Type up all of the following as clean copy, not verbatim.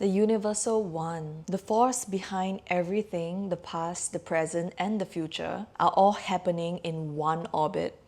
The universal one, the force behind everything, the past, the present, and the future, are all happening in one orbit.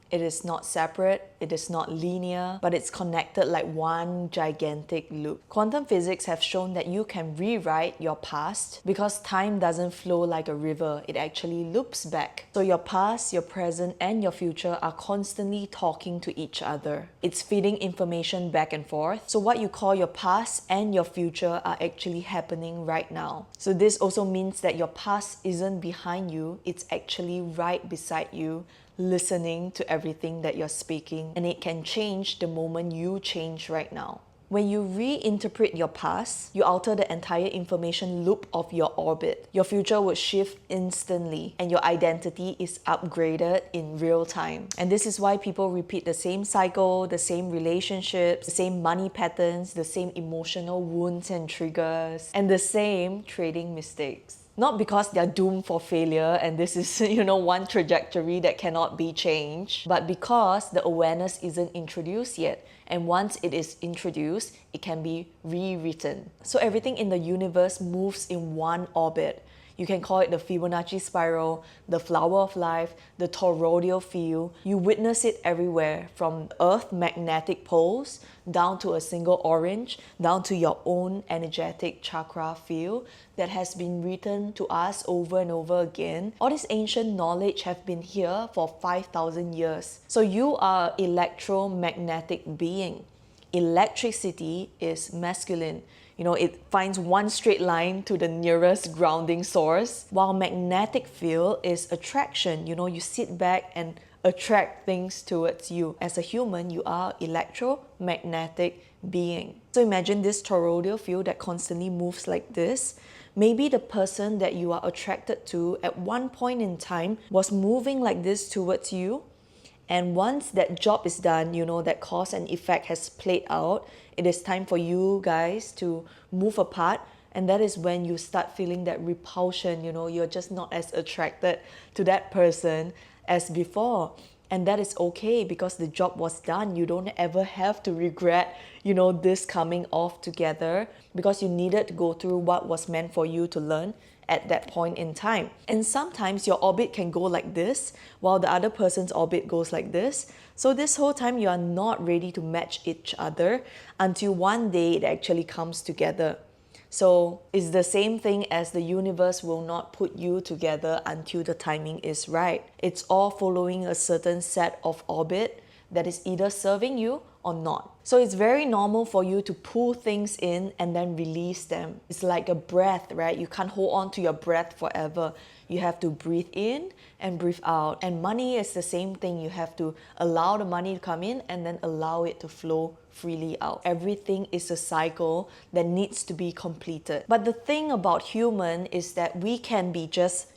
It is not separate, it is not linear, but it's connected like one gigantic loop. Quantum physics have shown that you can rewrite your past because time doesn't flow like a river, it actually loops back. So your past, your present, and your future are constantly talking to each other. It's feeding information back and forth. So what you call your past and your future are actually happening right now. So this also means that your past isn't behind you, it's actually right beside you, listening to everything that you're speaking, and it can change the moment you change right now. When you reinterpret your past, you alter the entire information loop of your orbit. Your future would shift instantly, and your identity is upgraded in real time. And this is why people repeat the same cycle, the same relationships, the same money patterns, the same emotional wounds and triggers, and the same trading mistakes. Not because they're doomed for failure and this is, one trajectory that cannot be changed, but because the awareness isn't introduced yet. And once it is introduced, it can be rewritten. So everything in the universe moves in one orbit. You can call it the Fibonacci spiral, the flower of life, the toroidal field. You witness it everywhere, from Earth's magnetic poles down to a single orange, down to your own energetic chakra field that has been written to us over and over again. All this ancient knowledge have been here for 5,000 years. So you are an electromagnetic being. Electricity is masculine. It finds one straight line to the nearest grounding source, while magnetic field is attraction. You sit back and attract things towards you. As a human, you are electromagnetic being. So imagine this toroidal field that constantly moves like this. Maybe the person that you are attracted to at one point in time was moving like this towards you. And once that job is done, that cause and effect has played out, it is time for you guys to move apart. And that is when you start feeling that repulsion, you're just not as attracted to that person as before. And that is okay because the job was done. You don't ever have to regret, this coming off together because you needed to go through what was meant for you to learn at that point in time. And sometimes your orbit can go like this while the other person's orbit goes like this. So this whole time you are not ready to match each other until one day it actually comes together. So it's the same thing as the universe will not put you together until the timing is right. It's all following a certain set of orbit that is either serving you or not. So it's very normal for you to pull things in and then release them. It's like a breath, right? You can't hold on to your breath forever. You have to breathe in and breathe out. And money is the same thing. You have to allow the money to come in and then allow it to flow freely out. Everything is a cycle that needs to be completed. But the thing about human is that we can be just,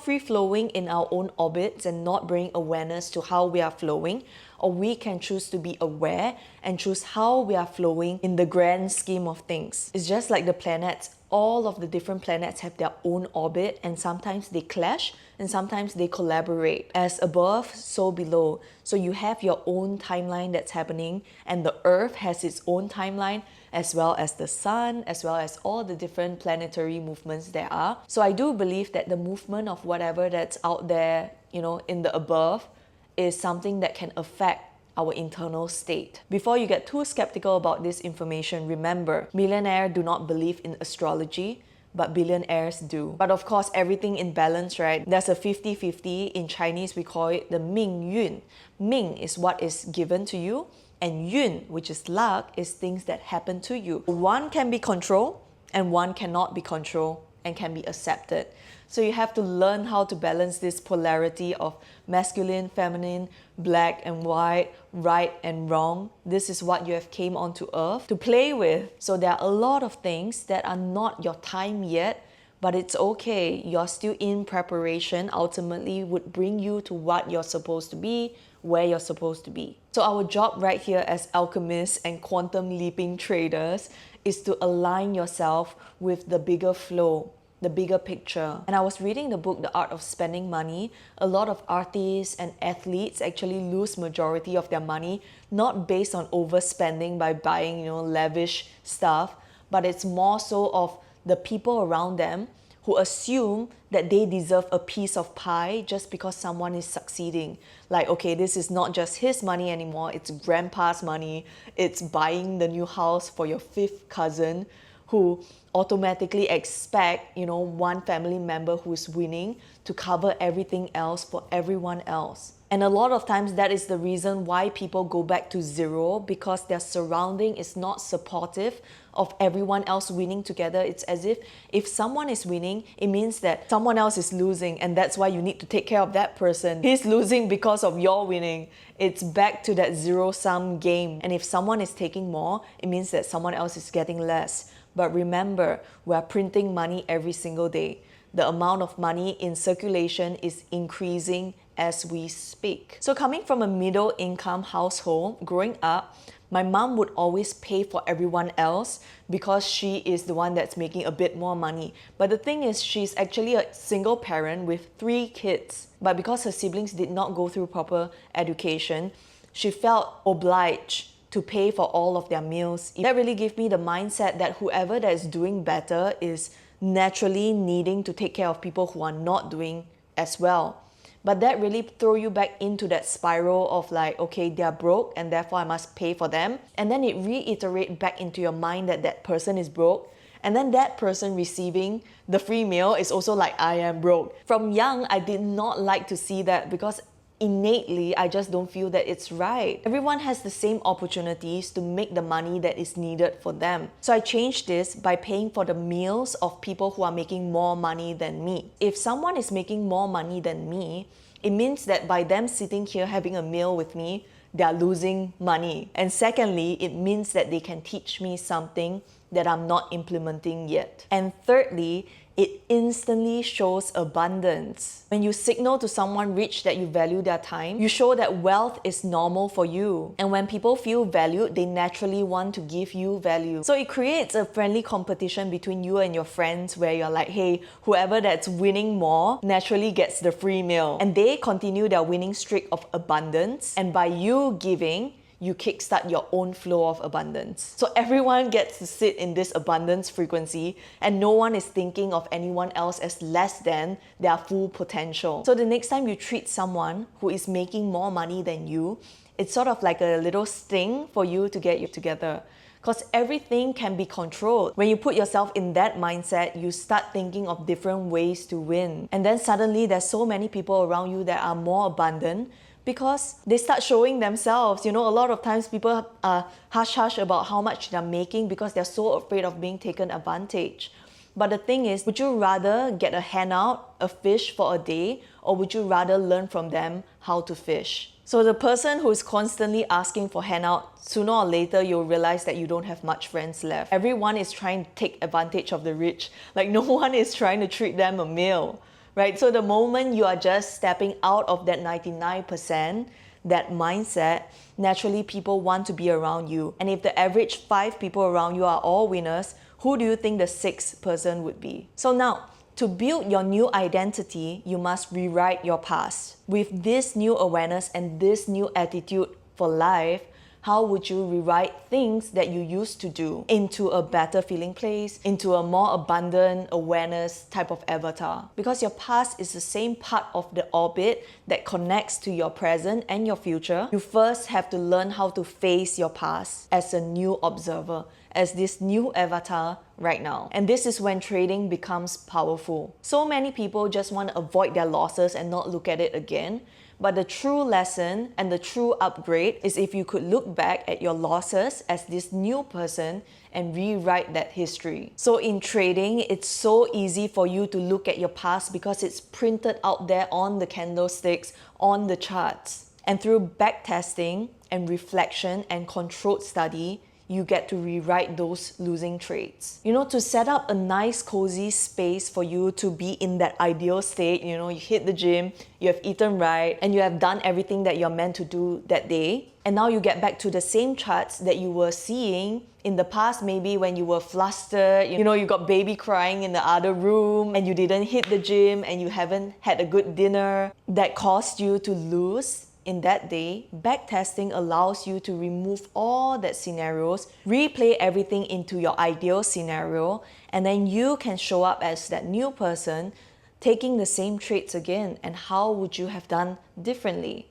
free-flowing in our own orbits and not bring awareness to how we are flowing. Or we can choose to be aware and choose how we are flowing in the grand scheme of things. It's just like the planets. All of the different planets have their own orbit, and sometimes they clash and sometimes they collaborate. As above, so below. So you have your own timeline that's happening, and the Earth has its own timeline, as well as the Sun, as well as all the different planetary movements there are. So I do believe that the movement of whatever that's out there, in the above, is something that can affect our internal state. Before you get too skeptical about this information, remember, millionaires do not believe in astrology, but billionaires do. But of course, everything in balance, right? There's a 50-50. In Chinese, we call it the Ming Yun. Ming is what is given to you, and Yun, which is luck, is things that happen to you. One can be controlled, and one cannot be controlled and can be accepted. So you have to learn how to balance this polarity of masculine, feminine, black and white, right and wrong. This is what you have came onto earth to play with. So there are a lot of things that are not your time yet, but it's okay. You're still in preparation. Ultimately would bring you to what you're supposed to be, where you're supposed to be. So our job right here as alchemists and quantum leaping traders is to align yourself with the bigger flow, the bigger picture. And I was reading the book, The Art of Spending Money. A lot of artists and athletes actually lose majority of their money, not based on overspending by buying, lavish stuff, but it's more so of the people around them who assume that they deserve a piece of pie just because someone is succeeding. Like, okay, this is not just his money anymore, it's grandpa's money, it's buying the new house for your fifth cousin, who automatically expect, one family member who's winning to cover everything else for everyone else. And a lot of times that is the reason why people go back to zero, because their surrounding is not supportive of everyone else winning together. It's as if someone is winning, it means that someone else is losing, and that's why you need to take care of that person. He's losing because of your winning. It's back to that zero-sum game. And if someone is taking more, it means that someone else is getting less. But remember, we are printing money every single day. The amount of money in circulation is increasing as we speak. So coming from a middle income household, growing up, my mom would always pay for everyone else because she is the one that's making a bit more money. But the thing is, she's actually a single parent with 3 kids. But because her siblings did not go through proper education, she felt obliged to pay for all of their meals. That really gave me the mindset that whoever that is doing better is naturally needing to take care of people who are not doing as well. But that really throw you back into that spiral of like, okay, they're broke and therefore I must pay for them. And then it reiterates back into your mind that that person is broke. And then that person receiving the free meal is also like, I am broke. From young, I did not like to see that because innately, I just don't feel that it's right. Everyone has the same opportunities to make the money that is needed for them. So I changed this by paying for the meals of people who are making more money than me. If someone is making more money than me, it means that by them sitting here having a meal with me, they are losing money. And secondly, it means that they can teach me something that I'm not implementing yet. And thirdly, it instantly shows abundance. When you signal to someone rich that you value their time, you show that wealth is normal for you. And when people feel valued, they naturally want to give you value. So it creates a friendly competition between you and your friends where you're like, hey, whoever that's winning more naturally gets the free meal. And they continue their winning streak of abundance. And by you giving, you kickstart your own flow of abundance. So everyone gets to sit in this abundance frequency and no one is thinking of anyone else as less than their full potential. So the next time you treat someone who is making more money than you, it's sort of like a little sting for you to get you together. Because everything can be controlled. When you put yourself in that mindset, you start thinking of different ways to win. And then suddenly there's so many people around you that are more abundant, because they start showing themselves. A lot of times people are hush-hush about how much they're making because they're so afraid of being taken advantage. But the thing is, would you rather get a handout, a fish for a day, or would you rather learn from them how to fish? So the person who is constantly asking for handout, sooner or later you'll realize that you don't have much friends left. Everyone is trying to take advantage of the rich. Like no one is trying to treat them a meal. Right? So the moment you are just stepping out of that 99%, that mindset, naturally people want to be around you. And if the average 5 people around you are all winners, who do you think the 6th person would be? So now, to build your new identity, you must rewrite your past. With this new awareness and this new attitude for life, how would you rewrite things that you used to do into a better feeling place, into a more abundant awareness type of avatar? Because your past is the same part of the orbit that connects to your present and your future. You first have to learn how to face your past as a new observer, as this new avatar right now. And this is when trading becomes powerful. So many people just want to avoid their losses and not look at it again. But the true lesson and the true upgrade is if you could look back at your losses as this new person and rewrite that history. So in trading, it's so easy for you to look at your past because it's printed out there on the candlesticks, on the charts. And through backtesting and reflection and controlled study, you get to rewrite those losing trades. To set up a nice cozy space for you to be in that ideal state, you hit the gym, you have eaten right, and you have done everything that you're meant to do that day. And now you get back to the same charts that you were seeing in the past, maybe when you were flustered, you got baby crying in the other room and you didn't hit the gym and you haven't had a good dinner that caused you to lose in that day, backtesting allows you to remove all that scenarios, replay everything into your ideal scenario, and then you can show up as that new person taking the same traits again, and how would you have done differently?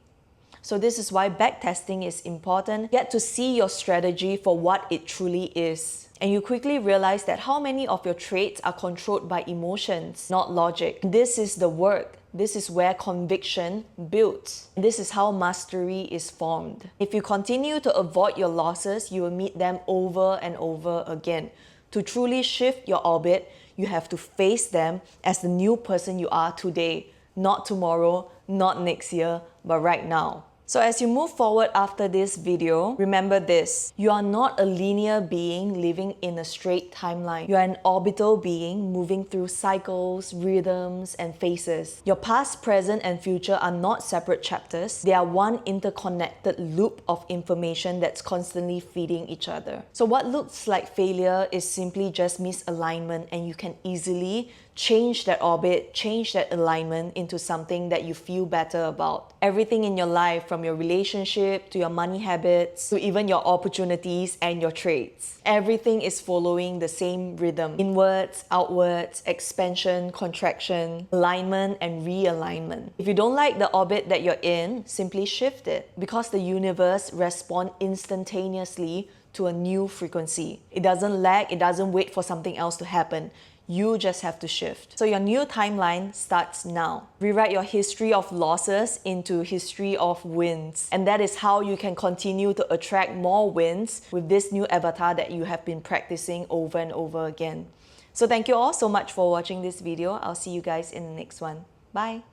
So this is why backtesting is important. Get to see your strategy for what it truly is. And you quickly realize that how many of your traits are controlled by emotions, not logic. This is the work. This is where conviction builds. This is how mastery is formed. If you continue to avoid your losses, you will meet them over and over again. To truly shift your orbit, you have to face them as the new person you are today, not tomorrow, not next year, but right now. So as you move forward after this video, remember this: you are not a linear being living in a straight timeline. You are an orbital being moving through cycles, rhythms, and phases. Your past, present, and future are not separate chapters. They are one interconnected loop of information that's constantly feeding each other. So what looks like failure is simply just misalignment, and you can easily change that orbit, change that alignment into something that you feel better about. Everything in your life, from your relationship to your money habits to even your opportunities and your traits, everything is following the same rhythm: inwards, outwards, expansion, contraction, alignment, and realignment. If you don't like the orbit that you're in, simply shift it, because the universe responds instantaneously to a new frequency. It doesn't lag, it doesn't wait for something else to happen. You just have to shift. So your new timeline starts now. Rewrite your history of losses into history of wins. And that is how you can continue to attract more wins with this new avatar that you have been practicing over and over again. So thank you all so much for watching this video. I'll see you guys in the next one. Bye.